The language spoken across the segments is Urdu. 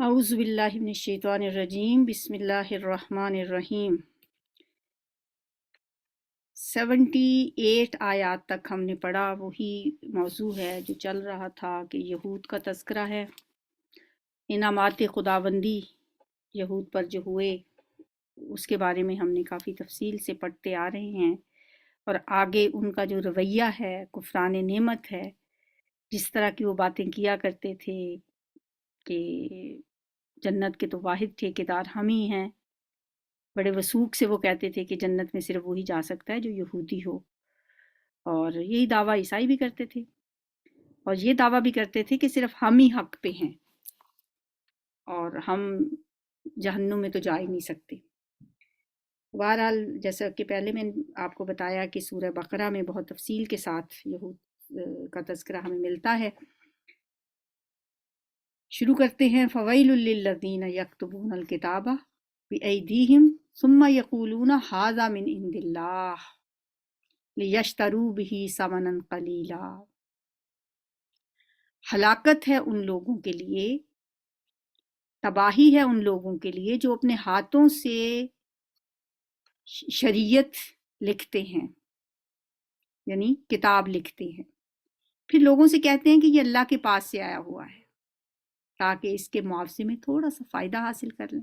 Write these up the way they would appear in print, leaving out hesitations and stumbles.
اعوذ باللہ من الشیطان الرجیم بسم اللہ الرحمن الرحیم 78 آیات تک ہم نے پڑھا۔ وہی موضوع ہے جو چل رہا تھا کہ یہود کا تذکرہ ہے، انعامات خداوندی یہود پر جو ہوئے اس کے بارے میں ہم نے کافی تفصیل سے پڑھتے آ رہے ہیں، اور آگے ان کا جو رویہ ہے کفران نعمت ہے، جس طرح کی وہ باتیں کیا کرتے تھے کہ جنت کے تو واحد ٹھیکیدار ہم ہی ہیں، بڑے وثوق سے وہ کہتے تھے کہ جنت میں صرف وہی جا سکتا ہے جو یہودی ہو، اور یہی دعویٰ عیسائی بھی کرتے تھے، اور یہ دعویٰ بھی کرتے تھے کہ صرف ہم ہی حق پہ ہیں اور ہم جہنم میں تو جا ہی نہیں سکتے۔ بہرحال جیسا کہ پہلے میں نے آپ کو بتایا کہ سورہ بقرہ میں بہت تفصیل کے ساتھ یہود کا تذکرہ ہمیں ملتا ہے۔ شروع کرتے ہیں، فَوَيْلٌ لِّلَّذِينَ يَكْتُبُونَ الْكِتَابَ بِأَيْدِيهِمْ ثُمَّ يَقُولُونَ هَٰذَا مِنْ عِندِ اللَّهِ لِيَشْتَرُوا بِهِ ثَمَنًا قَلِيلًا۔ ہلاکت ہے ان لوگوں کے لیے، تباہی ہے ان لوگوں کے لیے جو اپنے ہاتھوں سے شریعت لکھتے ہیں، یعنی کتاب لکھتے ہیں، پھر لوگوں سے کہتے ہیں کہ یہ اللہ کے پاس سے آیا ہوا ہے تاکہ اس کے معاوضے میں تھوڑا سا فائدہ حاصل کر لیں۔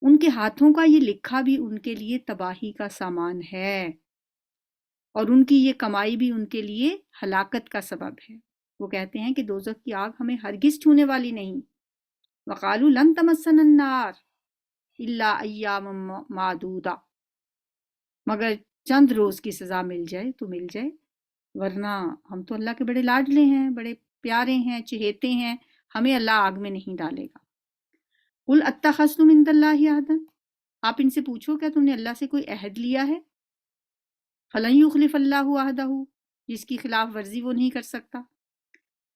ان کے ہاتھوں کا یہ لکھا بھی ان کے لیے تباہی کا سامان ہے، اور ان کی یہ کمائی بھی ان کے لیے ہلاکت کا سبب ہے۔ وہ کہتے ہیں کہ دوزخ کی آگ ہمیں ہرگز چھونے والی نہیں۔ وَقَالُوا لَن تَمَسَّنَا النَّارُ إِلَّا أَيَّامًا مَّعْدُودَةً، مگر چند روز کی سزا مل جائے تو مل جائے، ورنہ ہم تو اللہ کے بڑے لاڈلے ہیں، بڑے پیارے ہیں، چہیتے ہیں، ہمیں اللہ آگ میں نہیں ڈالے گا۔ قُلْ أَتَّخَذْتُم عِندَ اللَّهِ عَهْدًا، آپ ان سے پوچھو کیا تم نے اللہ سے کوئی عہد لیا ہے؟ فَلَن يُخْلِفَ اللَّهُ عَهْدَهُ، جس کی خلاف ورزی وہ نہیں کر سکتا۔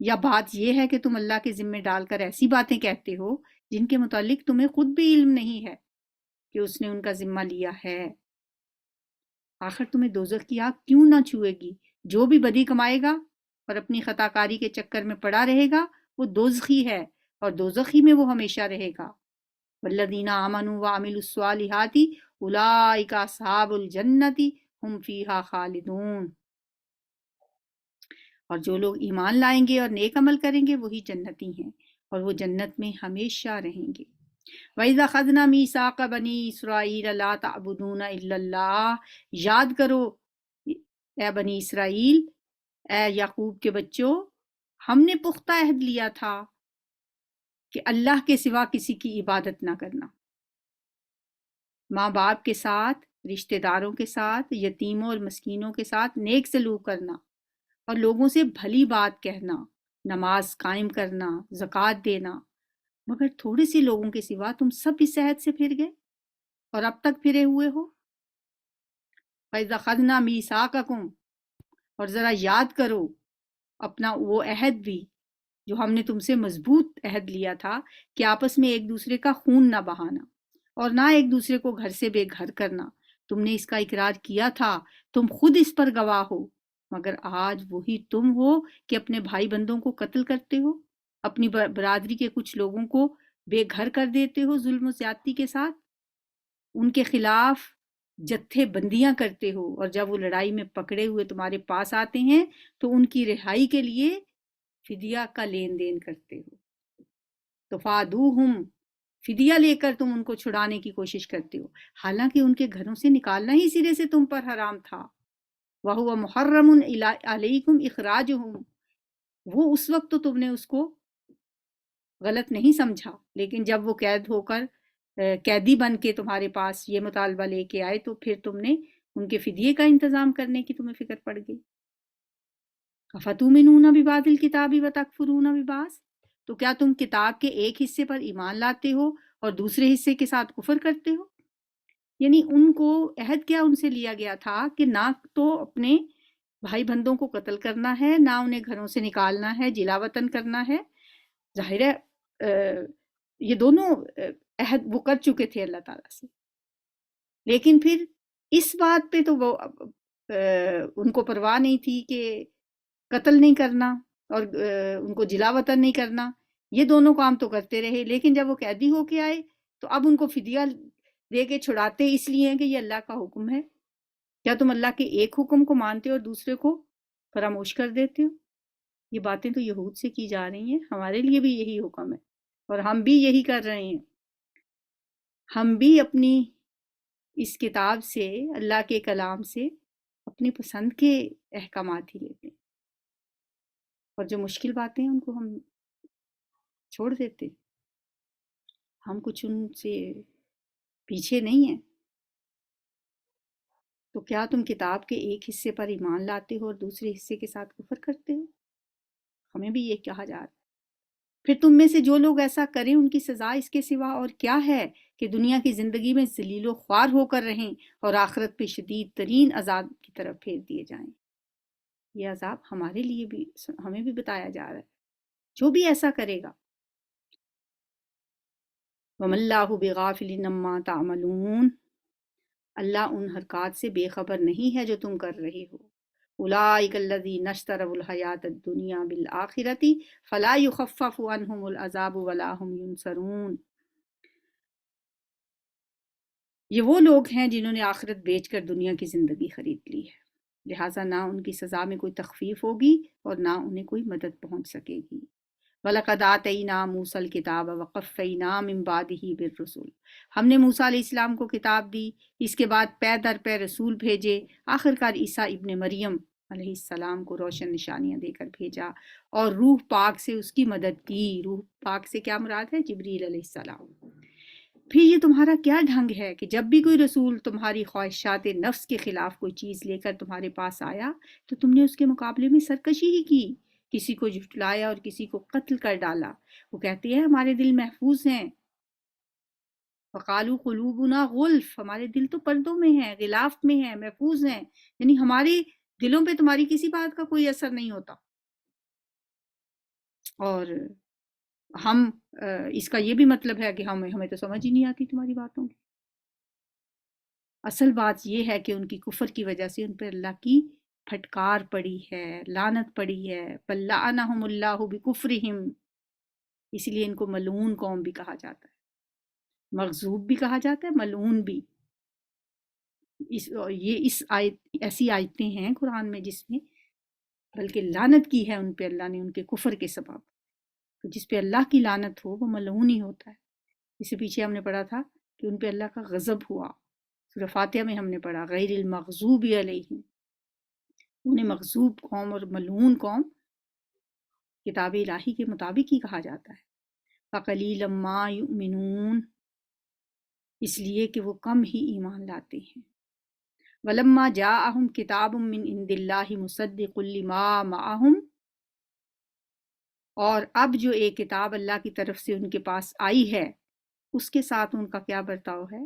یا بات یہ ہے کہ تم اللہ کے ذمے ڈال کر ایسی باتیں کہتے ہو جن کے متعلق تمہیں خود بھی علم نہیں ہے کہ اس نے ان کا ذمہ لیا ہے۔ آخر تمہیں دوزخ کی آگ کیوں نہ چھوئے گی؟ جو بھی بدی کمائے گا اور اپنی خطا کاری کے چکر میں پڑا رہے گا وہ دوزخی ہے، اور دوزخی میں وہ ہمیشہ رہے گا۔ والذین آمنوا وعملوا الصالحات اولئک اصحاب الجنۃ هم فیہا خالدون، اور جو لوگ ایمان لائیں گے اور نیک عمل کریں گے وہی جنتی ہیں، اور وہ جنت میں ہمیشہ رہیں گے۔ وَإِذَا أَخَذْنَا مِيثَاقَ بَنِي إِسْرَائِيلَ لَا تَعْبُدُونَ إِلَّا اللَّهَ، یاد کرو اے بنی اسرائیل، اے یعقوب کے بچوں، ہم نے پختہ عہد لیا تھا کہ اللہ کے سوا کسی کی عبادت نہ کرنا، ماں باپ کے ساتھ، رشتہ داروں کے ساتھ، یتیموں اور مسکینوں کے ساتھ نیک سلوک کرنا، اور لوگوں سے بھلی بات کہنا، نماز قائم کرنا، زکوٰۃ دینا، مگر تھوڑے سے لوگوں کے سوا تم سب اس عہد سے پھر گئے اور اب تک پھرے ہوئے ہو۔ فَإِذَا أَخَذْنَا مِيثَاقَكُمْ، اور ذرا یاد کرو اپنا وہ عہد بھی جو ہم نے تم سے مضبوط عہد لیا تھا کہ آپس میں ایک دوسرے کا خون نہ بہانا اور نہ ایک دوسرے کو گھر سے بے گھر کرنا۔ تم نے اس کا اقرار کیا تھا، تم خود اس پر گواہ ہو، مگر آج وہی تم ہو کہ اپنے بھائی بندوں کو قتل کرتے ہو، اپنی برادری کے کچھ لوگوں کو بے گھر کر دیتے ہو ظلم و زیادتی کے ساتھ، ان کے خلاف جتھے بندیاں کرتے ہو، اور جب وہ لڑائی میں پکڑے ہوئے تمہارے پاس آتے ہیں تو ان کی رہائی کے لیے فدیہ کا لین دین کرتے ہو۔ تفادوہم، فدیہ لے کر تم ان کو چھڑانے کی کوشش کرتے ہو، حالانکہ ان کے گھروں سے نکالنا ہی سرے سے تم پر حرام تھا۔ وَهُوَ مُحَرَّمٌ عَلَيْكُمْ إِخْرَاجُهُمْ، وہ اس وقت تو تم نے اس کو غلط نہیں سمجھا، لیکن جب وہ قید ہو کر قیدی بن کے تمہارے پاس یہ مطالبہ لے کے آئے تو پھر تم نے ان کے فدیے کا انتظام کرنے کی تمہیں فکر پڑ گئی۔ أَفَتُؤْمِنُونَ بِبَعْضِ الْكِتَابِ وَتَكْفُرُونَ بِبَعْضٍ، تو کیا تم کتاب کے ایک حصے پر ایمان لاتے ہو اور دوسرے حصے کے ساتھ کفر کرتے ہو؟ یعنی ان کو عہد کیا ان سے لیا گیا تھا کہ نہ تو اپنے بھائی بندوں کو قتل کرنا ہے، نہ انہیں گھروں سے نکالنا ہے، جلا وطن کرنا ہے۔ ظاہر ہے یہ دونوں عہد وہ کر چکے تھے اللہ تعالیٰ سے، لیکن پھر اس بات پہ تو وہ ان کو پرواہ نہیں تھی کہ قتل نہیں کرنا اور ان کو جلا وطن نہیں کرنا، یہ دونوں کام تو کرتے رہے، لیکن جب وہ قیدی ہو کے آئے تو اب ان کو فدیہ دے کے چھڑاتے اس لیے ہیں کہ یہ اللہ کا حکم ہے۔ کیا تم اللہ کے ایک حکم کو مانتے ہو اور دوسرے کو فراموش کر دیتے ہو؟ یہ باتیں تو یہود سے کی جا رہی ہیں، ہمارے لیے بھی یہی حکم ہے اور ہم بھی یہی کر رہے ہیں۔ ہم بھی اپنی اس کتاب سے، اللہ کے کلام سے اپنی پسند کے احکامات ہی لیتے ہیں، اور جو مشکل باتیں ہیں ان کو ہم چھوڑ دیتے۔ ہم کچھ ان سے پیچھے نہیں ہیں۔ تو کیا تم کتاب کے ایک حصے پر ایمان لاتے ہو اور دوسرے حصے کے ساتھ کفر کرتے ہو؟ ہمیں بھی یہ کہا جا رہا ہے۔ پھر تم میں سے جو لوگ ایسا کریں ان کی سزا اس کے سوا اور کیا ہے کہ دنیا کی زندگی میں ذلیل و خوار ہو کر رہیں اور آخرت پہ شدید ترین عذاب کی طرف پھیر دیے جائیں۔ یہ عذاب ہمارے لیے بھی، ہمیں بھی بتایا جا رہا ہے، جو بھی ایسا کرے گا۔ وَمَا اللَّهُ بِغَافِلٍ عَمَّا تَعْمَلُونَ، اللہ ان حرکات سے بے خبر نہیں ہے جو تم کر رہے ہو۔ اولئک الذین اشتروا الحیاۃ الدنیا بالآخرۃ فلا یخفف عنہم العذاب ولا هم ینصرون، یہ وہ لوگ ہیں جنہوں نے آخرت بیچ کر دنیا کی زندگی خرید لی ہے، لہٰذا نہ ان کی سزا میں کوئی تخفیف ہوگی اور نہ انہیں کوئی مدد پہنچ سکے گی۔ وَلَقَدْ آتَيْنَا مُوسَى الْكِتَابَ وَقَفَّيْنَا مِن بَعْدِهِ بِالرُّسُلِ، ہم نے موسیٰ علیہ السلام کو کتاب دی، اس کے بعد پے در پے رسول بھیجے، آخرکار عیسیٰ ابن مریم علیہ السلام کو روشن نشانیاں دے کر بھیجا اور روح پاک سے اس کی مدد کی۔ روح پاک سے کیا مراد ہے؟ جبریل علیہ السلام۔ پھر یہ تمہارا کیا ڈھنگ ہے کہ جب بھی کوئی رسول تمہاری خواہشات نفس کے خلاف کوئی چیز لے کر تمہارے پاس آیا تو تم نے اس کے مقابلے میں سرکشی ہی کی، کسی کو جھٹلایا اور کسی کو قتل کر ڈالا۔ وہ کہتے ہیں ہمارے دل محفوظ ہیں، وقالوا قلوبنا غلف، ہمارے دل تو پردوں میں ہیں، غلاف میں ہیں، محفوظ ہیں، یعنی ہمارے دلوں پہ تمہاری کسی بات کا کوئی اثر نہیں ہوتا۔ اور ہم اس کا یہ بھی مطلب ہے کہ ہمیں تو سمجھ ہی نہیں آتی تمہاری باتوں کی۔ اصل بات یہ ہے کہ ان کی کفر کی وجہ سے ان پہ اللہ کی پھٹکار پڑی ہے، لعنت پڑی ہے۔ بل لعنہم اللہ بکفرہم، اس لیے ان کو ملعون قوم بھی کہا جاتا ہے، مغضوب بھی کہا جاتا ہے، ملعون بھی۔ اس آیت، ایسی آیتیں ہیں قرآن میں جس میں بلکہ لعنت کی ہے ان پہ اللہ نے ان کے کفر کے سبب۔ تو جس پہ اللہ کی لعنت ہو وہ ملعون ہی ہوتا ہے۔ اس سے پیچھے ہم نے پڑھا تھا کہ ان پہ اللہ کا غضب ہوا، سورہ فاتحہ میں ہم نے پڑھا غیر المغضوب علیہم، انہیں مغضوب قوم اور ملعون قوم کتاب الہی کے مطابق ہی کہا جاتا ہے۔ فَقَلِيلًا مَا يُؤْمِنُونَ، اس لیے کہ وہ کم ہی ایمان لاتے ہیں۔ وَلَمَّا جَاءَهُمْ كِتَابٌ مِّنْ عِندِ اللَّهِ مُصَدِّقٌ لِّمَا مَعَهُمْ، اور اب جو ایک کتاب اللہ کی طرف سے ان کے پاس آئی ہے اس کے ساتھ ان کا کیا برتاؤ ہے؟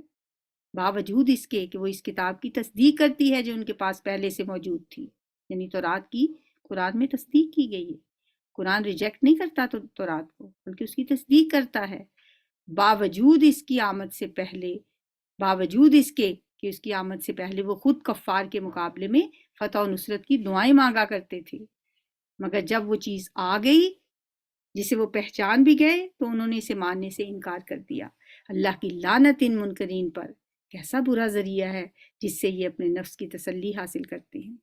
باوجود اس کے کہ وہ اس کتاب کی تصدیق کرتی ہے جو ان کے پاس پہلے سے موجود تھی، یعنی تورات کی قرآن میں تصدیق کی گئی ہے۔ قرآن ریجیکٹ نہیں کرتا تو تورات کو، بلکہ اس کی تصدیق کرتا ہے۔ باوجود اس کی آمد سے پہلے، باوجود اس کے کہ اس کی آمد سے پہلے وہ خود کفار کے مقابلے میں فتح و نصرت کی دعائیں مانگا کرتے تھے، مگر جب وہ چیز آ گئی جسے وہ پہچان بھی گئے تو انہوں نے اسے ماننے سے انکار کر دیا۔ اللہ کی لعنت ان منکرین پر، کیسا برا ذریعہ ہے جس سے یہ اپنے نفس کی تسلی حاصل کرتے ہیں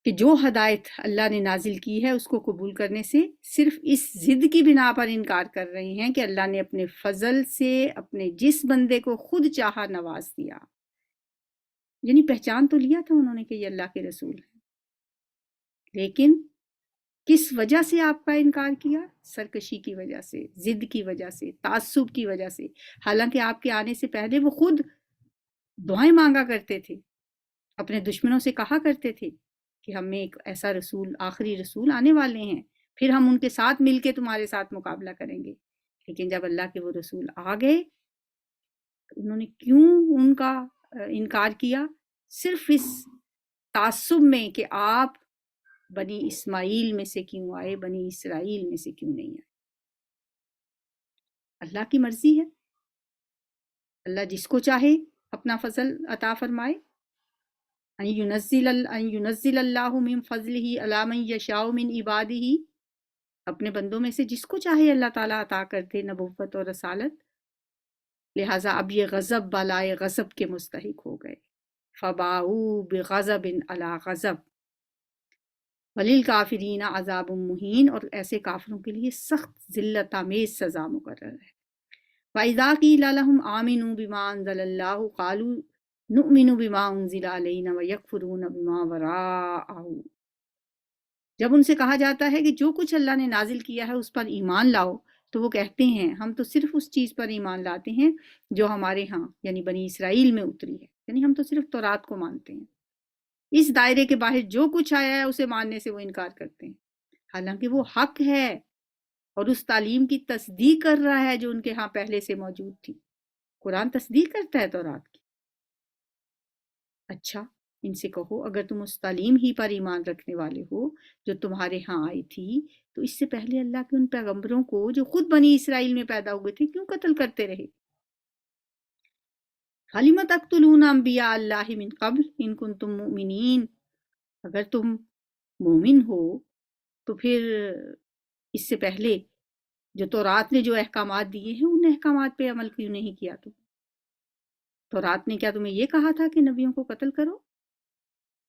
کہ جو ہدایت اللہ نے نازل کی ہے اس کو قبول کرنے سے صرف اس ضد کی بنا پر انکار کر رہے ہیں کہ اللہ نے اپنے فضل سے اپنے جس بندے کو خود چاہا نواز دیا، یعنی پہچان تو لیا تھا انہوں نے کہ یہ اللہ کے رسول ہیں، لیکن کس وجہ سے آپ کا انکار کیا؟ سرکشی کی وجہ سے، ضد کی وجہ سے، تعصب کی وجہ سے، حالانکہ آپ کے آنے سے پہلے وہ خود دعائیں مانگا کرتے تھے، اپنے دشمنوں سے کہا کرتے تھے کہ ہمیں ایک ایسا رسول، آخری رسول آنے والے ہیں، پھر ہم ان کے ساتھ مل کے تمہارے ساتھ مقابلہ کریں گے۔ لیکن جب اللہ کے وہ رسول آ گئے انہوں نے کیوں ان کا انکار کیا؟ صرف اس تعصب میں کہ آپ بنی اسماعیل میں سے کیوں آئے، بنی اسرائیل میں سے کیوں نہیں آئے۔ اللہ کی مرضی ہے، اللہ جس کو چاہے اپنا فضل عطا فرمائے۔ ان ينزل اللہ من فضلہ علی من یشاء من عبادہ، اپنے بندوں میں سے جس کو چاہے اللہ تعالیٰ عطا کر دے نبوت اور رسالت، لہٰذا اب یہ غضب بالائے غضب کے مستحق ہو گئے۔ فَبَاءُوا بِغَضَبٍ عَلَىٰ غَضَبٍ وَلِلْكَافِرِينَ عَذَابٌ مُّهِينٌ، اور ایسے کافروں کے لیے سخت ذلت آمیز سزا مقرر ہے۔ وَإِذَا قِيلَ لَهُمْ آمِنُوا بِمَا أَنزَلَ اللَّهُ قَالُوا نُؤْمِنُ بِمَا أُنزِلَ عَلَيْنَا وَيَكْفُرُونَ بِمَا وَرَاءَهُ، جب ان سے کہا جاتا ہے کہ جو کچھ اللہ نے نازل کیا ہے اس پر ایمان لاؤ، تو وہ کہتے ہیں ہم تو صرف اس چیز پر ایمان لاتے ہیں جو ہمارے ہاں یعنی بنی اسرائیل میں اتری ہے، یعنی ہم تو صرف تورات کو مانتے ہیں۔ اس دائرے کے باہر جو کچھ آیا ہے اسے ماننے سے وہ انکار کرتے ہیں، حالانکہ وہ حق ہے اور اس تعلیم کی تصدیق کر رہا ہے جو ان کے ہاں پہلے سے موجود تھی۔ قرآن تصدیق کرتا ہے تورات کی۔ اچھا، ان سے کہو اگر تم اس تعلیم ہی پر ایمان رکھنے والے ہو جو تمہارے ہاں آئی تھی، تو اس سے پہلے اللہ کے ان پیغمبروں کو جو خود بنی اسرائیل میں پیدا ہوئے تھے کیوں قتل کرتے رہے؟ فَلِمَ تَقْتُلُونَ أَنبِيَاءَ اللَّهِ مِن قَبْلُ إِن كُنتُم مُؤْمِنِينَ، اگر تم مومن ہو تو پھر اس سے پہلے جو تورات نے جو احکامات دیے ہیں ان احکامات پہ عمل کیوں نہیں کیا؟ تورات نے کیا تمہیں یہ کہا تھا کہ نبیوں کو قتل کرو؟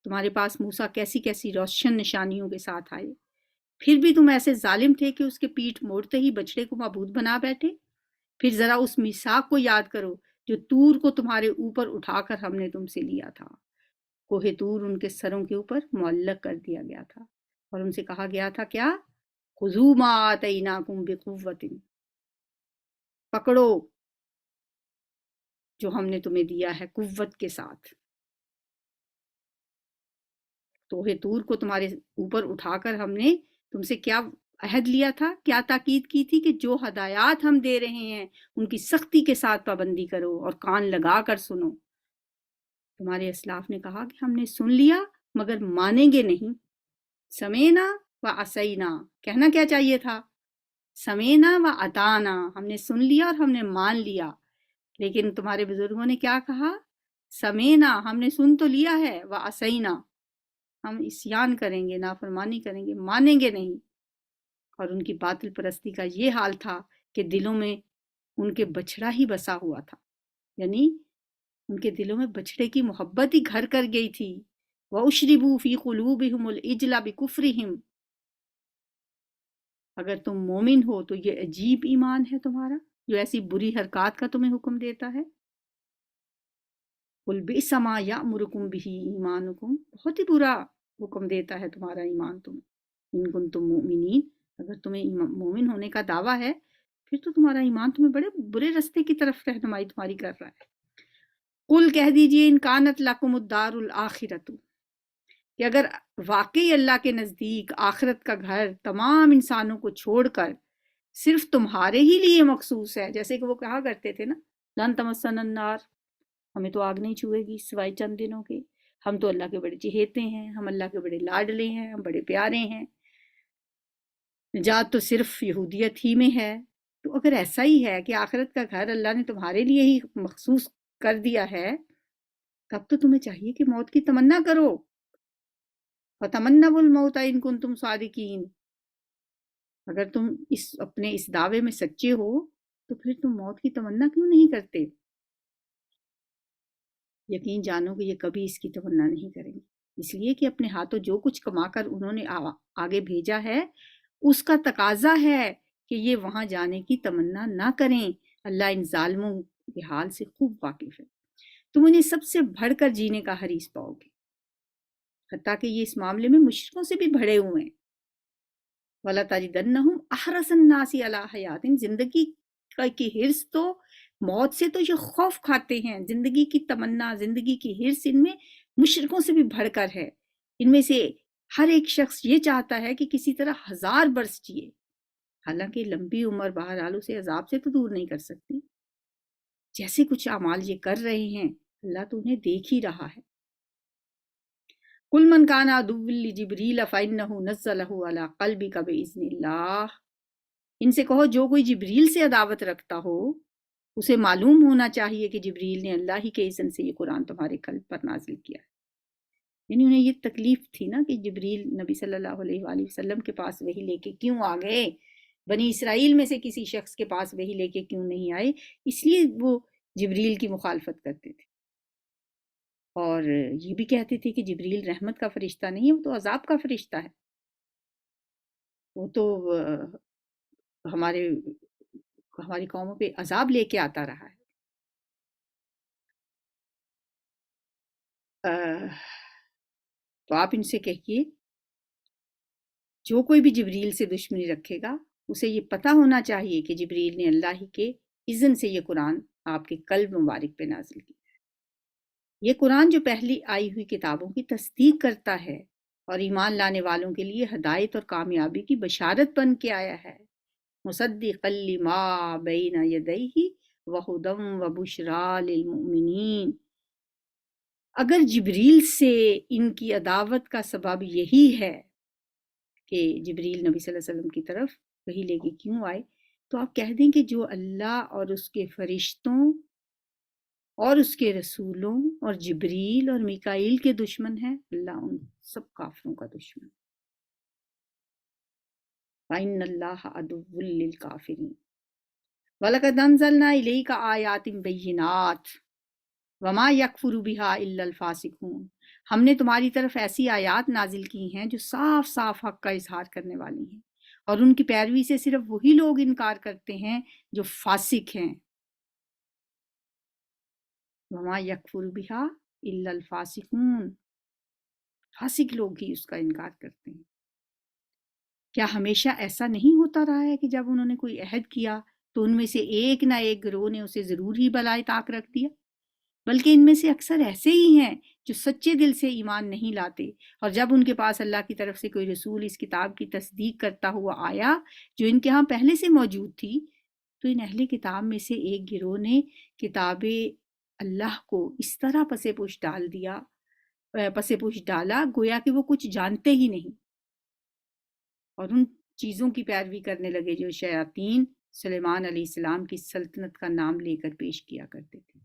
تمہارے پاس موسیٰ کیسی کیسی روشن نشانیوں کے ساتھ آئے، پھر بھی تم ایسے ظالم تھے کہ اس کے پیٹھ موڑتے ہی بچڑے کو معبود بنا بیٹھے۔ پھر ذرا اس میثاق کو یاد کرو جو طور کو تمہارے اوپر اٹھا کر ہم نے تم سے لیا تھا۔ کوہ طور ان کے سروں کے اوپر معلق کر دیا گیا تھا اور ان سے کہا گیا تھا کیا؟ خُذُوا مَا آتَيْنَاكُمْ بِقُوَّةٍ، پکڑو جو ہم نے تمہیں دیا ہے قوت کے ساتھ۔ کوہ طور کو تمہارے اوپر اٹھا کر ہم نے تم سے کیا عہد لیا تھا، کیا تاکید کی تھی کہ جو ہدایات ہم دے رہے ہیں ان کی سختی کے ساتھ پابندی کرو اور کان لگا کر سنو۔ تمہارے اسلاف نے کہا کہ ہم نے سن لیا مگر مانیں گے نہیں۔ سمینا و عصینا، کہنا کیا چاہیے تھا؟ سمینا و اطانا، ہم نے سن لیا اور ہم نے مان لیا، لیکن تمہارے بزرگوں نے کیا کہا؟ سمینا، ہم نے سن تو لیا ہے، و عصینا، ہم عصیان کریں گے، نافرمانی کریں گے، مانیں گے نہیں۔ اور ان کی باطل پرستی کا یہ حال تھا کہ دلوں میں ان کے بچھڑا ہی بسا ہوا تھا، یعنی ان کے دلوں میں بچھڑے کی محبت ہی گھر کر گئی تھی۔ وَأُشْرِبُوا فِي قُلُوبِهُمُ الْعِجْلَ بِكُفْرِهِمْ، اگر تم مومن ہو تو یہ عجیب ایمان ہے تمہارا جو ایسی بری حرکات کا تمہیں حکم دیتا ہے۔ قُلْ بِئْسَ مَا يَأْمُرُكُمْ بِهِ ایمانکم، بہت ہی برا حکم دیتا ہے تمہارا ایمان تمہیں۔ ان کنتم مؤمنین، اگر تمہیں مومن ہونے کا دعویٰ ہے پھر تو تمہارا ایمان تمہیں بڑے برے رستے کی طرف رہنمائی تمہاری کر رہا ہے۔ قُلْ کہہ دیجئے ان کانت لکم الدار الآخرۃ، کہ اگر واقعی اللہ کے نزدیک آخرت کا گھر تمام انسانوں کو چھوڑ کر صرف تمہارے ہی لیے مخصوص ہے، جیسے کہ وہ کہا کرتے تھے نا، لن تمسنا النار، ہمیں تو آگ نہیں چھوئے گی سوائے چند دنوں کے، ہم تو اللہ کے بڑے چہیتے ہیں، ہم اللہ کے بڑے لاڈلے ہیں، ہم بڑے پیارے ہیں، نجات تو صرف یہودیت ہی میں ہے۔ تو اگر ایسا ہی ہے کہ آخرت کا گھر اللہ نے تمہارے لیے ہی مخصوص کر دیا ہے، تب تو تمہیں چاہیے کہ موت کی تمنا کرو۔ فَتَمَنَّوُا الْمَوْتَ إِن كُنتُمْ صَادِقِينَ، اگر تم اپنے اس دعوے میں سچے ہو تو پھر تم موت کی تمنا کیوں نہیں کرتے؟ یقین جانو کہ یہ کبھی اس کی تمنا نہیں کریں گے، اس لیے کہ اپنے ہاتھوں جو کچھ کما کر انہوں نے آگے بھیجا ہے اس کا تقاضا ہے کہ یہ وہاں جانے کی تمنا نہ کریں۔ اللہ ان ظالموں کے حال سے خوب واقف ہے، تم انہیں سب سے بڑھ کر جینے کا حریص پاؤ گے، حتیٰ کہ یہ اس معاملے میں مشرکوں سے بھی بڑھے ہوئے ہیں۔ وَلَتَجِدَنَّهُمْ أَحْرَصَ النَّاسِ عَلَىٰ حَيَاتٍ، زندگی کی حرص تو موت سے تو یہ خوف کھاتے ہیں، زندگی کی تمنا، زندگی کی حرص ان میں مشرکوں سے بھی بڑھ کر ہے۔ ان میں سے ہر ایک شخص یہ چاہتا ہے کہ کسی طرح 1000 برس جیے، حالانکہ لمبی عمر بہرحال اسے عذاب سے تو دور نہیں کر سکتی۔ جیسے کچھ اعمال یہ کر رہے ہیں اللہ تو انہیں دیکھ ہی رہا ہے۔ قُلْ مَنْ كَانَ عَدُوًّا لِجِبْرِيلَ فَإِنَّهُ نَزَّلَهُ عَلَىٰ قَلْبِكَ بِإِذْنِ اللَّهِ، ان سے کہو جو کوئی جبریل سے عداوت رکھتا ہو اسے معلوم ہونا چاہیے کہ جبریل نے اللہ ہی کے اذن سے یہ قرآن تمہارے قلب پر نازل کیا ہے۔ یعنی انہیں یہ تکلیف تھی نا کہ جبریل نبی صلی اللہ علیہ وآلہ وسلم کے پاس وحی لے کے کیوں آ گئے، بنی اسرائیل میں سے کسی شخص کے پاس وحی لے کے کیوں نہیں آئے، اس لیے وہ جبریل کی مخالفت کرتے تھے، اور یہ بھی کہتے تھے کہ جبریل رحمت کا فرشتہ نہیں ہے، وہ تو عذاب کا فرشتہ ہے، وہ تو ہماری قوموں پہ عذاب لے کے آتا رہا ہے۔ تو آپ ان سے کہیے جو کوئی بھی جبریل سے دشمنی رکھے گا اسے یہ پتہ ہونا چاہیے کہ جبریل نے اللہ ہی کے اذن سے یہ قرآن آپ کے قلب مبارک پہ نازل کی۔ یہ قرآن جو پہلی آئی ہوئی کتابوں کی تصدیق کرتا ہے اور ایمان لانے والوں کے لیے ہدایت اور کامیابی کی بشارت بن کے آیا ہے، مصدقا لما بین یدیہ وہدی وبشریٰ للمؤمنین۔ اگر جبریل سے ان کی عداوت کا سبب یہی ہے کہ جبریل نبی صلی اللہ علیہ وسلم کی طرف وحی لے کے کیوں آئے، تو آپ کہہ دیں کہ جو اللہ اور اس کے فرشتوں اور اس کے رسولوں اور جبریل اور میکائیل کے دشمن ہیں، اللہ ان سب کافروں کا دشمن۔ وَإِنَّ اللَّهَ عَدُوٌّ لِّلْكَافِرِينَ وَلَقَدْ أَنزَلْنَا إِلَيْكَ آيَاتٍ بَيِّنَاتٍ وَمَا يَكْفُرُ بِهَا إِلَّا الْفَاسِقُونَ۔ ہم نے تمہاری طرف ایسی آیات نازل کی ہیں جو صاف صاف حق کا اظہار کرنے والی ہیں، اور ان کی پیروی سے صرف وہی لوگ انکار کرتے ہیں جو فاسق ہیں۔ وَمَا يَكْفُرُ بِهَا إِلَّا الْفَاسِقُونَ، فاسق لوگ ہی اس کا انکار کرتے ہیں۔ کیا ہمیشہ ایسا نہیں ہوتا رہا ہے کہ جب انہوں نے کوئی عہد کیا تو ان میں سے ایک نہ ایک گروہ نے اسے ضرور ہی بالائے طاق رکھ دیا؟ بلکہ ان میں سے اکثر ایسے ہی ہیں جو سچے دل سے ایمان نہیں لاتے، اور جب ان کے پاس اللہ کی طرف سے کوئی رسول اس کتاب کی تصدیق کرتا ہوا آیا جو ان کے ہاں پہلے سے موجود تھی، تو ان اہل کتاب میں سے ایک گروہ نے کتاب اللہ کو اس طرح پسے پوش ڈالا گویا کہ وہ کچھ جانتے ہی نہیں، اور ان چیزوں کی پیروی کرنے لگے جو شیاطین سلیمان علیہ السلام کی سلطنت کا نام لے کر پیش کیا کرتے تھے،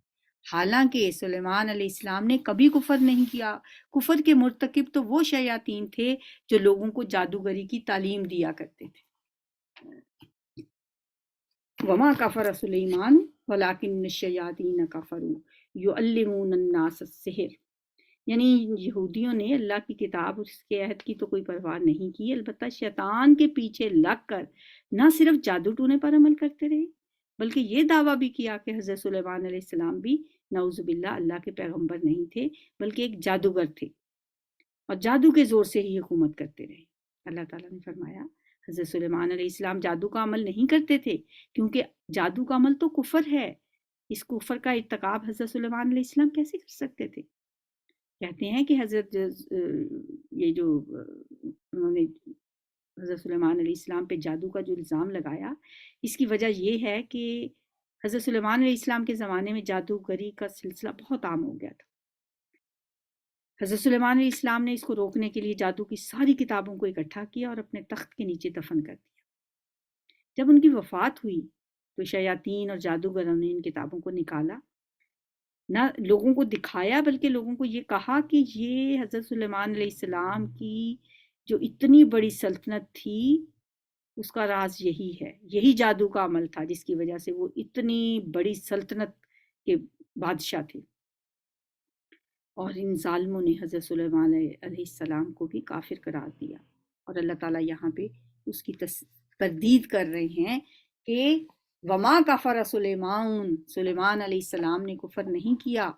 حالانکہ سلیمان علیہ السلام نے کبھی کفر نہیں کیا۔ کفر کے مرتکب تو وہ شیاطین تھے جو لوگوں کو جادوگری کی تعلیم دیا کرتے تھے۔ وما کفر سلیمان ولکن الشیاطین کفروا یعلمون الناس السحر، یعنی یہودیوں نے اللہ کی کتاب اور اس کے عہد کی تو کوئی پرواہ نہیں کی، البتہ شیطان کے پیچھے لگ کر نہ صرف جادو ٹونے پر عمل کرتے رہے بلکہ یہ دعویٰ بھی کیا کہ حضرت سلیمان علیہ السلام بھی نعوذ باللہ اللہ کے پیغمبر نہیں تھے بلکہ ایک جادوگر تھے، اور جادو کے زور سے ہی حکومت کرتے رہے۔ اللہ تعالیٰ نے فرمایا حضرت سلیمان علیہ السلام جادو کا عمل نہیں کرتے تھے کیونکہ جادو کا عمل تو کفر ہے، اس کفر کا ارتکاب حضرت سلیمان علیہ السلام کیسے کر سکتے تھے؟ کہتے ہیں کہ حضرت یہ جو انہوں نے حضرت سلیمان علیہ السلام پہ جادو کا جو الزام لگایا، اس کی وجہ یہ ہے کہ حضرت سلیمان علیہ السلام کے زمانے میں جادوگری کا سلسلہ بہت عام ہو گیا تھا۔ حضرت سلیمان علیہ السلام نے اس کو روکنے کے لیے جادو کی ساری کتابوں کو اکٹھا کیا اور اپنے تخت کے نیچے دفن کر دیا۔ جب ان کی وفات ہوئی تو شیاطین اور جادوگروں نے ان کتابوں کو نکالا، نہ لوگوں کو دکھایا بلکہ لوگوں کو یہ کہا کہ یہ حضرت سلیمان علیہ السلام کی جو اتنی بڑی سلطنت تھی اس کا راز یہی ہے، یہی جادو کا عمل تھا جس کی وجہ سے وہ اتنی بڑی سلطنت کے بادشاہ تھے، اور ان ظالموں نے حضرت سلیمان علیہ السلام کو بھی کافر قرار دیا، اور اللہ تعالیٰ یہاں پہ اس کی تردید کر رہے ہیں کہ وما کفر سلیمان علیہ السلام نے کفر نہیں کیا،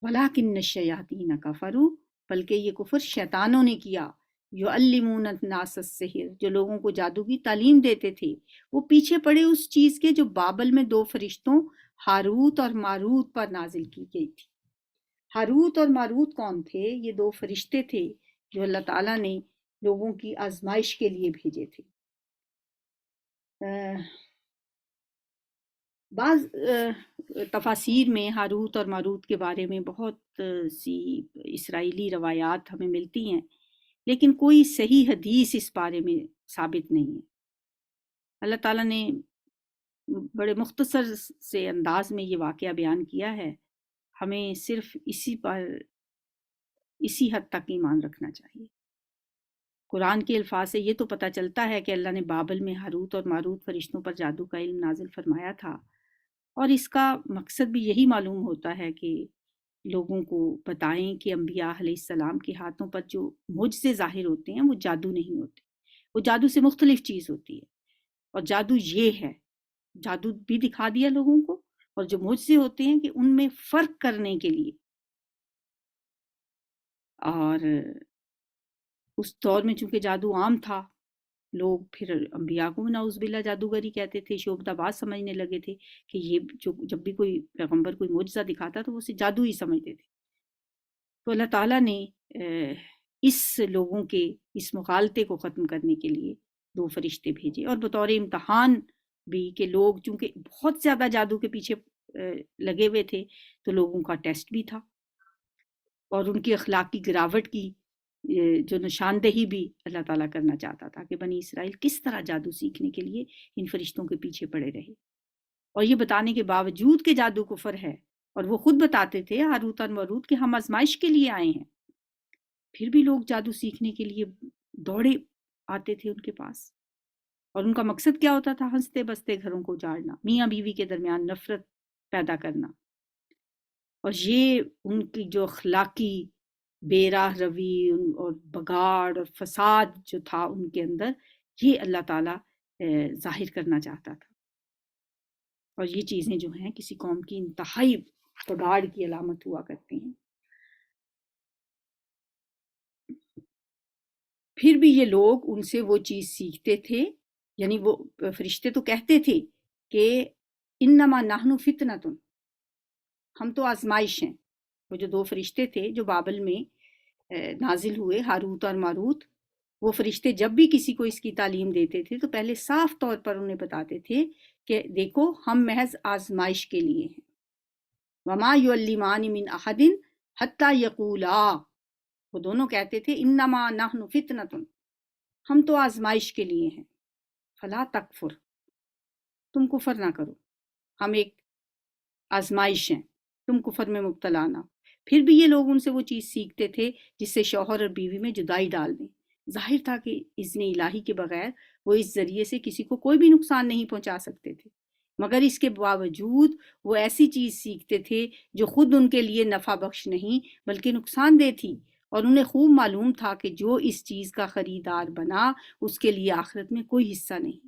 ولیکن الشیاطین کفروا، بلکہ یہ کفر شیطانوں نے کیا، یعلمون الناس السحر، جو لوگوں کو جادو کی تعلیم دیتے تھے، وہ پیچھے پڑے اس چیز کے جو بابل میں دو فرشتوں ہاروت اور ماروت پر نازل کی گئی تھی۔ ہاروت اور ماروت کون تھے؟ یہ دو فرشتے تھے جو اللہ تعالیٰ نے لوگوں کی آزمائش کے لیے بھیجے تھے۔ بعض تفاسیر میں ہاروت اور ماروت کے بارے میں بہت سی اسرائیلی روایات ہمیں ملتی ہیں، لیکن کوئی صحیح حدیث اس بارے میں ثابت نہیں ہے۔ اللہ تعالیٰ نے بڑے مختصر سے انداز میں یہ واقعہ بیان کیا ہے۔ ہمیں صرف اسی حد تک ایمان رکھنا چاہیے۔ قرآن کے الفاظ سے یہ تو پتہ چلتا ہے کہ اللہ نے بابل میں ہاروت اور ماروت فرشتوں پر جادو کا علم نازل فرمایا تھا، اور اس کا مقصد بھی یہی معلوم ہوتا ہے کہ لوگوں کو بتائیں کہ انبیاء علیہ السلام کے ہاتھوں پر جو معجزے ظاہر ہوتے ہیں وہ جادو نہیں ہوتے، وہ جادو سے مختلف چیز ہوتی ہے، اور جادو یہ ہے، جادو بھی دکھا دیا لوگوں کو، اور جو معجزے ہوتے ہیں کہ ان میں فرق کرنے کے لیے۔ اور اس دور میں چونکہ جادو عام تھا، لوگ پھر انبیاء کو نعوذ باللہ جادوگری کہتے تھے، شعبدہ باز سمجھنے لگے تھے کہ یہ جب بھی کوئی پیغمبر کوئی معجزہ دکھاتا تو وہ اسے جادو ہی سمجھتے تھے۔ تو اللہ تعالیٰ نے اس لوگوں کے اس مغالطے کو ختم کرنے کے لیے 2 فرشتے بھیجے، اور بطور امتحان بھی کہ لوگ چونکہ بہت زیادہ جادو کے پیچھے لگے ہوئے تھے تو لوگوں کا ٹیسٹ بھی تھا، اور ان کی اخلاقی گراوٹ کی جو نشاندہی بھی اللہ تعالیٰ کرنا چاہتا تھا کہ بنی اسرائیل کس طرح جادو سیکھنے کے لیے ان فرشتوں کے پیچھے پڑے رہے، اور یہ بتانے کے باوجود کہ جادو کفر ہے، اور وہ خود بتاتے تھے ہاروت اور ماروت کہ ہم آزمائش کے لیے آئے ہیں، پھر بھی لوگ جادو سیکھنے کے لیے دوڑے آتے تھے ان کے پاس، اور ان کا مقصد کیا ہوتا تھا؟ ہنستے بستے گھروں کو اجاڑنا، میاں بیوی کے درمیان نفرت پیدا کرنا، اور یہ ان کی جو اخلاقی بے راہ روی اور بگاڑ اور فساد جو تھا ان کے اندر، یہ اللہ تعالیٰ ظاہر کرنا چاہتا تھا، اور یہ چیزیں جو ہیں کسی قوم کی انتہائی بگاڑ کی علامت ہوا کرتی ہیں۔ پھر بھی یہ لوگ ان سے وہ چیز سیکھتے تھے، یعنی وہ فرشتے تو کہتے تھے کہ انما نحن فتنۃ، ہم تو آزمائش ہیں۔ وہ جو 2 فرشتے تھے جو بابل میں نازل ہوئے، ہاروت اور ماروت، وہ فرشتے جب بھی کسی کو اس کی تعلیم دیتے تھے تو پہلے صاف طور پر انہیں بتاتے تھے کہ دیکھو ہم محض آزمائش کے لیے ہیں۔ وما یعلمان من احد حتی یقولا، وہ دونوں کہتے تھے انما نحن فتنۃ، ہم تو آزمائش کے لیے ہیں، فلا تکفر، تم کفر نہ کرو، ہم ایک آزمائش ہیں، تم کفر میں مبتلا نہ۔ پھر بھی یہ لوگ ان سے وہ چیز سیکھتے تھے جس سے شوہر اور بیوی میں جدائی ڈال دیں۔ ظاہر تھا کہ اذن الہی کے بغیر وہ اس ذریعے سے کسی کو کوئی بھی نقصان نہیں پہنچا سکتے تھے، مگر اس کے باوجود وہ ایسی چیز سیکھتے تھے جو خود ان کے لیے نفع بخش نہیں بلکہ نقصان دہ تھی، اور انہیں خوب معلوم تھا کہ جو اس چیز کا خریدار بنا اس کے لیے آخرت میں کوئی حصہ نہیں۔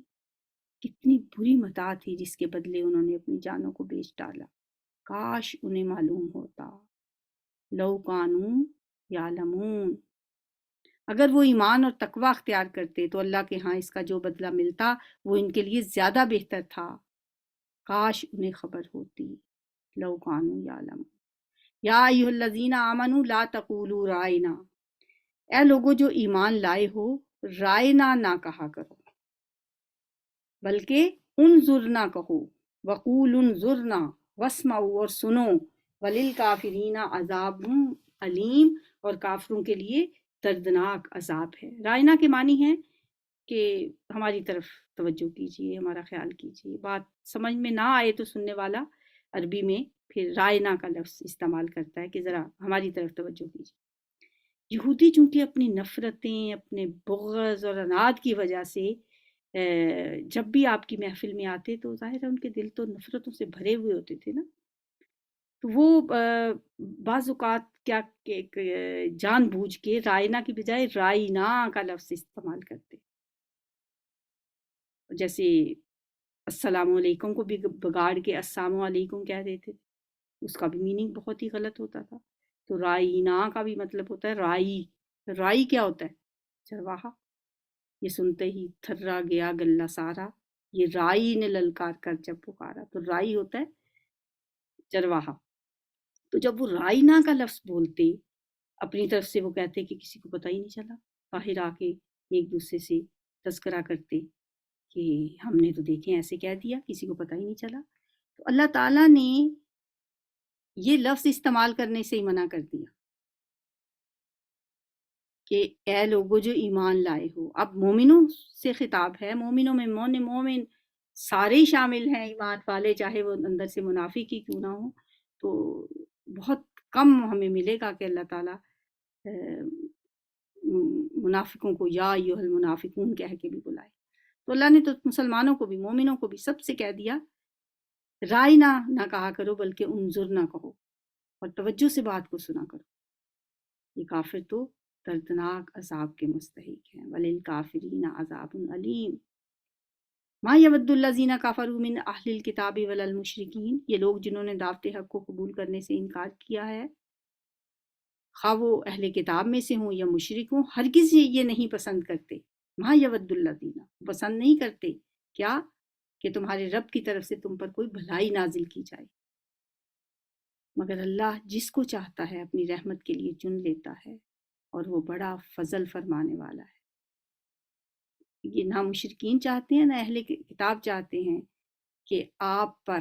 کتنی بری متاع تھی جس کے بدلے انہوں نے اپنی جانوں کو بیچ ڈالا، کاش انہیں معلوم ہوتا، لو کانوا یعلمون، اگر وہ ایمان اور تقوی اختیار کرتے تو اللہ کے ہاں اس کا جو بدلہ ملتا وہ ان کے لیے زیادہ بہتر تھا، کاش انہیں خبر ہوتی، لو کانوا یعلمون۔ یا ایھا الذین آمنوا لا تقولوا رائنا، اے لوگوں جو ایمان لائے ہو رائنا نہ کہا کرو، بلکہ انظرنا کہو، وقول انظرنا واسمعوا، اور سنو، وللکافرین عذاب علیم، اور کافروں کے لیے دردناک عذاب ہے۔ رائنا کے معنی ہے کہ ہماری طرف توجہ کیجیے، ہمارا خیال کیجیے، بات سمجھ میں نہ آئے تو سننے والا عربی میں پھر رائنا کا لفظ استعمال کرتا ہے کہ ذرا ہماری طرف توجہ کیجیے۔ یہودی چونکہ اپنی نفرتیں، اپنے بغض اور عناد کی وجہ سے جب بھی آپ کی محفل میں آتے تو ظاہر ہے ان کے دل تو نفرتوں سے بھرے ہوئے ہوتے تھے نا، تو وہ بعض اوقات کیا جان بوجھ کے رائنا کی بجائے رائنا کا لفظ استعمال کرتے، جیسے السلام علیکم کو بھی بگاڑ کے السلام علیکم کہہ دیتے، اس کا بھی میننگ بہت ہی غلط ہوتا تھا۔ تو رائنا کا بھی مطلب ہوتا ہے رائی، رائی کیا ہوتا ہے؟ چرواہا۔ یہ سنتے ہی تھرا گیا گلہ سارا، یہ رائی نے للکار کر جب پکارا، تو رائی ہوتا ہے چرواہا۔ تو جب وہ رائنا کا لفظ بولتے اپنی طرف سے، وہ کہتے کہ کسی کو پتہ ہی نہیں چلا، باہر آ کے ایک دوسرے سے تذکرہ کرتے کہ ہم نے تو دیکھیں ایسے کہہ دیا، کسی کو پتہ ہی نہیں چلا۔ تو اللہ تعالیٰ نے یہ لفظ استعمال کرنے سے ہی منع کر دیا کہ اے لوگو جو ایمان لائے ہو۔ اب مومنوں سے خطاب ہے، مومنوں میں مومن سارے ہی شامل ہیں، ایمان والے، چاہے وہ اندر سے منافق ہی کیوں نہ ہو۔ تو بہت کم ہمیں ملے گا کہ اللہ تعالیٰ منافقوں کو یا ایھا المنافقون کہہ کے بھی بلائے۔ تو اللہ نے تو مسلمانوں کو بھی، مومنوں کو بھی، سب سے کہہ دیا رائنا نہ کہا کرو بلکہ انظر نہ کہو، اور توجہ سے بات کو سنا کرو۔ یہ کافر تو دردناک عذاب کے مستحق ہیں، وَلِلْكَافِرِينَ عَذَابٌ عَلِيمٌ۔ ما یود الذین کفروا من اہل الکتاب ولا المشرکین، یہ لوگ جنہوں نے دعوت حق کو قبول کرنے سے انکار کیا ہے، خواہ وہ اہل کتاب میں سے ہوں یا مشرک ہوں، ہرگز یہ نہیں پسند کرتے۔ ما یود الذین، پسند نہیں کرتے کیا؟ کہ تمہارے رب کی طرف سے تم پر کوئی بھلائی نازل کی جائے، مگر اللہ جس کو چاہتا ہے اپنی رحمت کے لیے چن لیتا ہے، اور وہ بڑا فضل فرمانے والا ہے۔ یہ نہ مشرکین چاہتے ہیں نہ اہل کتاب چاہتے ہیں کہ آپ پر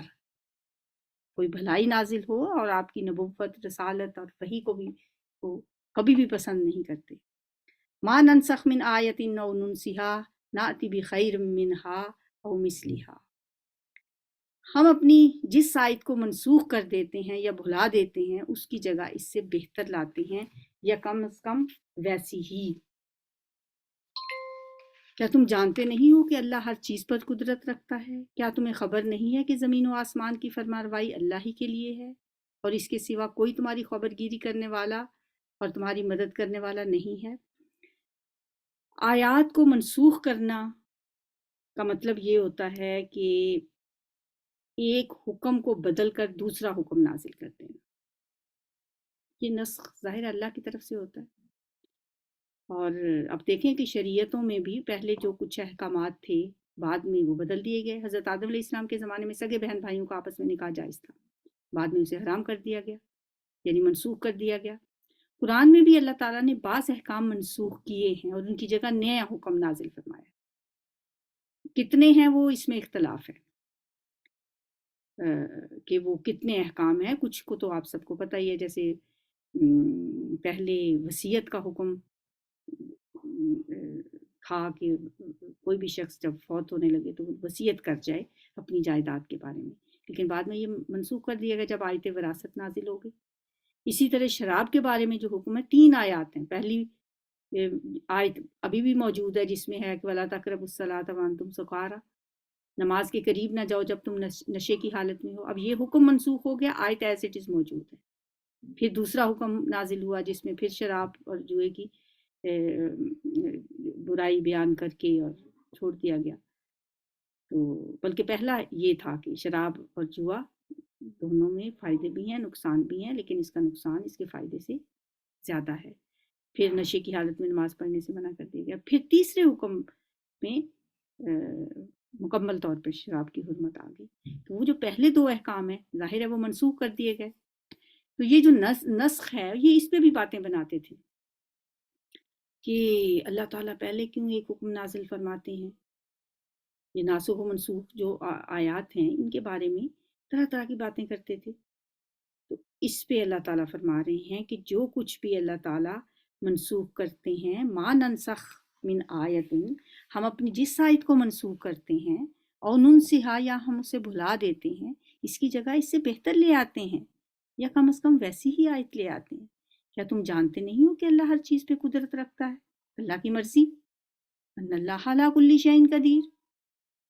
کوئی بھلائی نازل ہو، اور آپ کی نبوت، رسالت اور وحی کو بھی وہ کبھی بھی پسند نہیں کرتے۔ ما ننسخ من آیت او ننسها نأتی بخیر منہا او مثلہا، ہم اپنی جس آیت کو منسوخ کر دیتے ہیں یا بھلا دیتے ہیں، اس کی جگہ اس سے بہتر لاتے ہیں یا کم از کم ویسی ہی۔ کیا تم جانتے نہیں ہو کہ اللہ ہر چیز پر قدرت رکھتا ہے؟ کیا تمہیں خبر نہیں ہے کہ زمین و آسمان کی فرمانروائی اللہ ہی کے لیے ہے، اور اس کے سوا کوئی تمہاری خبر گیری کرنے والا اور تمہاری مدد کرنے والا نہیں ہے؟ آیات کو منسوخ کرنا کا مطلب یہ ہوتا ہے کہ ایک حکم کو بدل کر دوسرا حکم نازل کر دینا۔ یہ نسخ ظاہر اللہ کی طرف سے ہوتا ہے۔ اور اب دیکھیں کہ شریعتوں میں بھی پہلے جو کچھ احکامات تھے بعد میں وہ بدل دیے گئے۔ حضرت آدم علیہ السلام کے زمانے میں سگے بہن بھائیوں کا آپس میں نکاح جائز تھا، بعد میں اسے حرام کر دیا گیا، یعنی منسوخ کر دیا گیا۔ قرآن میں بھی اللہ تعالیٰ نے بعض احکام منسوخ کیے ہیں اور ان کی جگہ نیا حکم نازل فرمایا۔ کتنے ہیں وہ اس میں اختلاف ہے کہ وہ کتنے احکام ہیں۔ کچھ کو تو آپ سب کو پتہ ہی ہے، جیسے پہلے وصیت کا حکم تھا کہ کوئی بھی شخص جب فوت ہونے لگے تو وصیت کر جائے اپنی جائیداد کے بارے میں، لیکن بعد میں یہ منسوخ کر دیا گیا جب آیت وراثت نازل ہو گئی۔ اسی طرح شراب کے بارے میں جو حکم ہے، 3 آیات ہیں۔ پہلی آیت ابھی بھی موجود ہے جس میں ہے کہ وَلَا تَقْرَبُوا الصَّلَاةَ وَأَنْتُمْ سُكَارَىٰ، نماز کے قریب نہ جاؤ جب تم نشے کی حالت میں ہو۔ اب یہ حکم منسوخ ہو گیا، آیت ایز اٹ از موجود ہے۔ پھر دوسرا حکم نازل ہوا جس میں پھر شراب اور جوئے کی برائی بیان کر کے اور چھوڑ دیا گیا۔ تو بلکہ پہلا یہ تھا کہ شراب اور جوا دونوں میں فائدے بھی ہیں نقصان بھی ہیں، لیکن اس کا نقصان اس کے فائدے سے زیادہ ہے۔ پھر نشے کی حالت میں نماز پڑھنے سے منع کر دیا گیا۔ پھر تیسرے حکم میں مکمل طور پہ شراب کی حرمت آ گئی۔ تو وہ جو پہلے 2 احکام ہیں ظاہر ہے وہ منسوخ کر دیے گئے۔ تو یہ جو نسخ ہے یہ اس پہ بھی باتیں بناتے تھے کہ اللہ تعالیٰ پہلے کیوں ایک حکم نازل فرماتے ہیں۔ یہ ناسخ و منسوخ جو آیات ہیں ان کے بارے میں طرح طرح کی باتیں کرتے تھے۔ تو اس پہ اللہ تعالیٰ فرما رہے ہیں کہ جو کچھ بھی اللہ تعالیٰ منسوخ کرتے ہیں، ما ننسخ من آیت، ہم اپنی جس آیت کو منسوخ کرتے ہیں، او ننسہا، یا ہم اسے بھلا دیتے ہیں، اس کی جگہ اس سے بہتر لے آتے ہیں یا کم از کم ویسی ہی آیت لے آتے ہیں۔ کیا تم جانتے نہیں ہو کہ اللہ ہر چیز پہ قدرت رکھتا ہے، اللہ کی مرضی؟ ان اللہ علی کل شیء قدیر،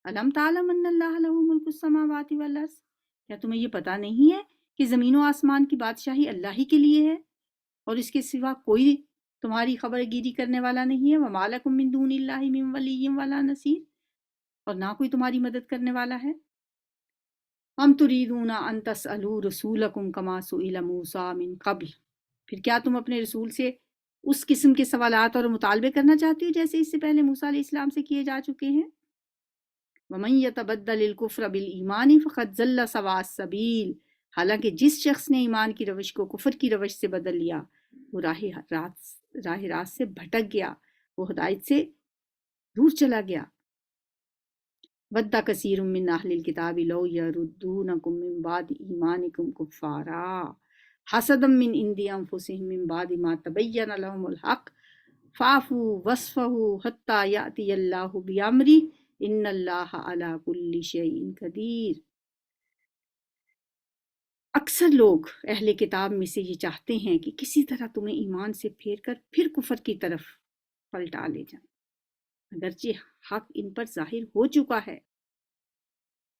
الم تعلم ان اللہ لہ ملک السماوات والارض، کیا تمہیں یہ پتہ نہیں ہے کہ زمین و آسمان کی بادشاہی اللہ ہی کے لیے ہے اور اس کے سوا کوئی تمہاری خبر گیری کرنے والا نہیں ہے؟ وما لکم من دون اللہ من ولی ولا نصیر، اور نہ کوئی تمہاری مدد کرنے والا ہے۔ ام تريدون ان تسألوا رسولکم کما سئل موسیٰ من قبل، پھر کیا تم اپنے رسول سے اس قسم کے سوالات اور مطالبے کرنا چاہتی ہو جیسے اس سے پہلے موسیٰ علیہ السلام سے کیے جا چکے ہیں؟ وَمَن يَتَبَدَّلِ الْكُفْرَ بِالْإِيمَانِ فَقَدْ ضَلَّ سَوَاءَ السَّبِيلِ، حالانکہ جس شخص نے ایمان کی روش کو کفر کی روش سے بدل لیا وہ راہ راست سے بھٹک گیا، وہ ہدایت سے دور چلا گیا۔ وَدَّ كَثِيرٌ مِّنْ أَهْلِ الْكِتَابِ لَوْ يَرُدُّونَكُم مِّن بَعْدِ إِيمَانِكُمْ كُفَّارًا حَسَدًا مِّنْ عِندِ أَنفُسِهِم مِّن بَعْدِ مَا تَبَيَّنَ لَهُمُ الْحَقُّ فَاعْفُوا وَاصْفَحُوا حَتَّىٰ يَأْتِيَ اللَّهُ بِأَمْرِهِ إِنَّ اللَّهَ عَلَىٰ كُلِّ شَيْءٍ قَدِيرٌ۔ اکثر لوگ اہل کتاب میں سے یہ چاہتے ہیں کہ کسی طرح تمہیں ایمان سے پھیر کر پھر کفر کی طرف پلٹا لے جائیں، اگرچہ حق ان پر ظاہر ہو چکا ہے۔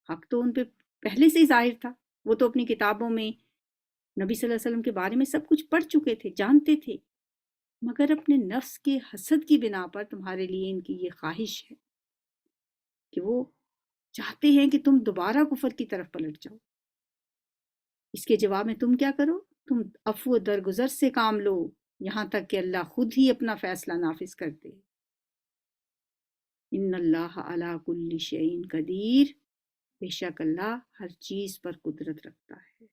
حق تو ان پہ پہلے سے ہی ظاہر تھا، وہ تو اپنی کتابوں میں نبی صلی اللہ علیہ وسلم کے بارے میں سب کچھ پڑھ چکے تھے، جانتے تھے، مگر اپنے نفس کے حسد کی بنا پر تمہارے لیے ان کی یہ خواہش ہے کہ وہ چاہتے ہیں کہ تم دوبارہ کفر کی طرف پلٹ جاؤ۔ اس کے جواب میں تم کیا کرو؟ تم عفو درگزر سے کام لو یہاں تک کہ اللہ خود ہی اپنا فیصلہ نافذ کر دے۔ ان اللہ علی کل شیء قدیر، بے شک اللہ ہر چیز پر قدرت رکھتا ہے۔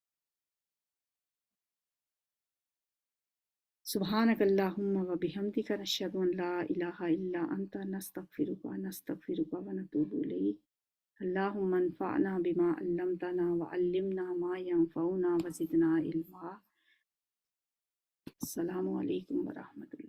سبحانک اللہم و بحمدک نشہد ان لا الہ الا انت نستغفرک و نتوب الیک۔ اللہم انفعنا بما علمتنا وعلمنا ما ينفعنا وزدنا علما۔ السلام علیکم ورحمۃ اللہ۔